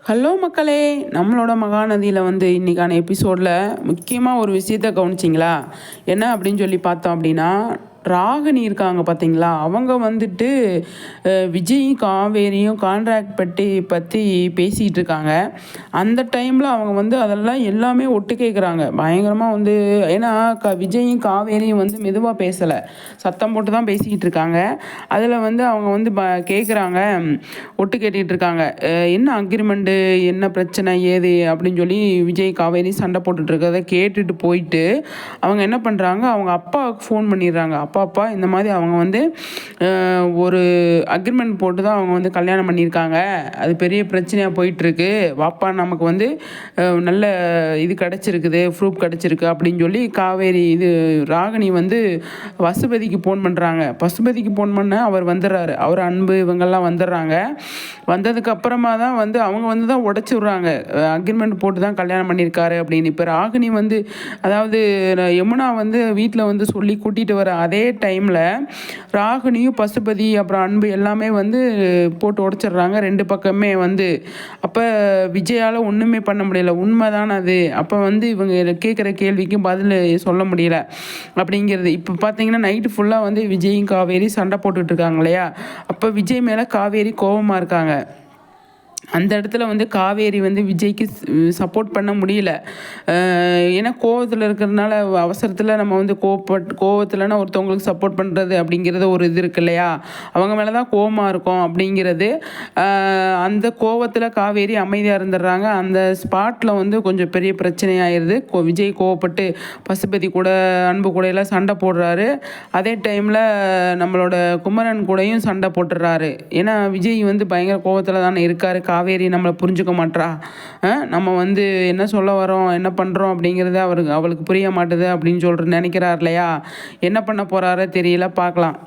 Hello மக்களே, நம்மளோட மகாநதியில் வந்து இன்றைக்கான எபிசோடில் முக்கியமாக ஒரு விஷயத்த கவனிச்சிங்களா? என்ன அப்படின்னு சொல்லி பார்த்தோம் அப்படின்னா, ராகினி இருக்காங்க பார்த்தீங்களா, அவங்க வந்துட்டு விஜயும் காவேரியும் கான்ட்ராக்ட் பற்றி பேசிகிட்டு இருக்காங்க. அந்த டைமில் அவங்க வந்து அதெல்லாம் எல்லாமே ஒட்டு கேட்குறாங்க பயங்கரமாக வந்து. ஏன்னா விஜயும் காவேரியும் வந்து மெதுவாக பேசலை, சத்தம் போட்டு தான் பேசிக்கிட்டு இருக்காங்க. அதில் வந்து அவங்க வந்து கேட்குறாங்க, ஒட்டு கேட்டுக்கிட்டு இருக்காங்க. என்ன அக்ரிமெண்ட்டு, என்ன பிரச்சனை ஏது அப்படின்னு சொல்லி விஜய் காவேரி சண்டை போட்டுட்டு இருக்கிறத கேட்டுட்டு போயிட்டு அவங்க என்ன பண்ணுறாங்க, அவங்க அப்பாவுக்கு ஃபோன் பண்ணிடுறாங்க. அப்பா இந்த மாதிரி அவங்க வந்து ஒரு அக்ரிமெண்ட் போட்டு தான் அவங்க வந்து கல்யாணம் பண்ணியிருக்காங்க, அது பெரிய பிரச்சனையாக போயிட்டுருக்கு, வாப்பா நமக்கு வந்து நல்ல இது கிடச்சிருக்குது, ப்ரூஃப் கிடச்சிருக்கு அப்படின்னு சொல்லி காவேரி ராகினி வந்து பசுபதிக்கு ஃபோன் பண்ணுறாங்க. பசுபதிக்கு ஃபோன் பண்ண அவர் வந்துடுறாரு, அவர் அன்பு இவங்கெல்லாம் வந்துடுறாங்க. வந்ததுக்கு அப்புறமா தான் வந்து அவங்க வந்து தான் உடச்சி விட்றாங்க, அக்ரிமெண்ட் போட்டு தான் கல்யாணம் பண்ணியிருக்காரு அப்படின்னு. இப்போ ராகினி வந்து, அதாவது யமுனா வந்து வீட்டில் வந்து சொல்லி கூட்டிகிட்டு வர அதே டைமில் ராகினியும் பசுபதி அப்புறம் அன்பு எல்லாமே வந்து போட்டு உடச்சிட்றாங்க ரெண்டு பக்கமே வந்து. அப்போ விஜயால் ஒன்றுமே பண்ண முடியல, உண்மைதான் அது. அப்போ வந்து இவங்க கேட்குற கேள்விக்கு பதில் சொல்ல முடியல அப்படிங்கிறது. இப்போ பார்த்தீங்கன்னா நைட்டு ஃபுல்லாக வந்து விஜயும் காவேரி சண்டை போட்டுட்டு இருக்காங்க இல்லையா? அப்போ விஜய் மேலே காவேரி கோபமாக இருக்காங்க. அந்த இடத்துல வந்து காவேரி வந்து விஜய்க்கு சப்போர்ட் பண்ண முடியல. ஏன்னா கோவத்தில் இருக்கிறதுனால, அவசரத்தில் நம்ம வந்து கோவத்தில்னா ஒருத்தவங்களுக்கு சப்போர்ட் பண்ணுறது அப்படிங்கிறது ஒரு இது இருக்கு இல்லையா? அவங்க மேலே தான் கோவமாக இருக்கும் அப்படிங்கிறது. அந்த கோவத்தில் காவேரி அமைதியாக இருந்துடுறாங்க. அந்த ஸ்பாட்டில் வந்து கொஞ்சம் பெரிய பிரச்சனையாயிருது. விஜய் கோவப்பட்டு பசுபதி கூட அன்பு கூட எல்லாம் சண்டை போடுறாரு. அதே டைமில் நம்மளோட குமரன் கூடயும் சண்டை போட்டுடுறாரு. ஏன்னா விஜய் வந்து பயங்கர கோவத்தில் தானே இருக்கார். காவேரி நம்மளை புரிஞ்சுக்க மாட்டா, நம்ம வந்து என்ன சொல்ல வரோம் என்ன பண்ணுறோம் அப்படிங்கிறது அவளுக்கு புரிய மாட்டுது அப்படின்னு நினைக்கிறார் இல்லையா? என்ன பண்ண போகிறாரோ தெரியல, பார்க்கலாம்.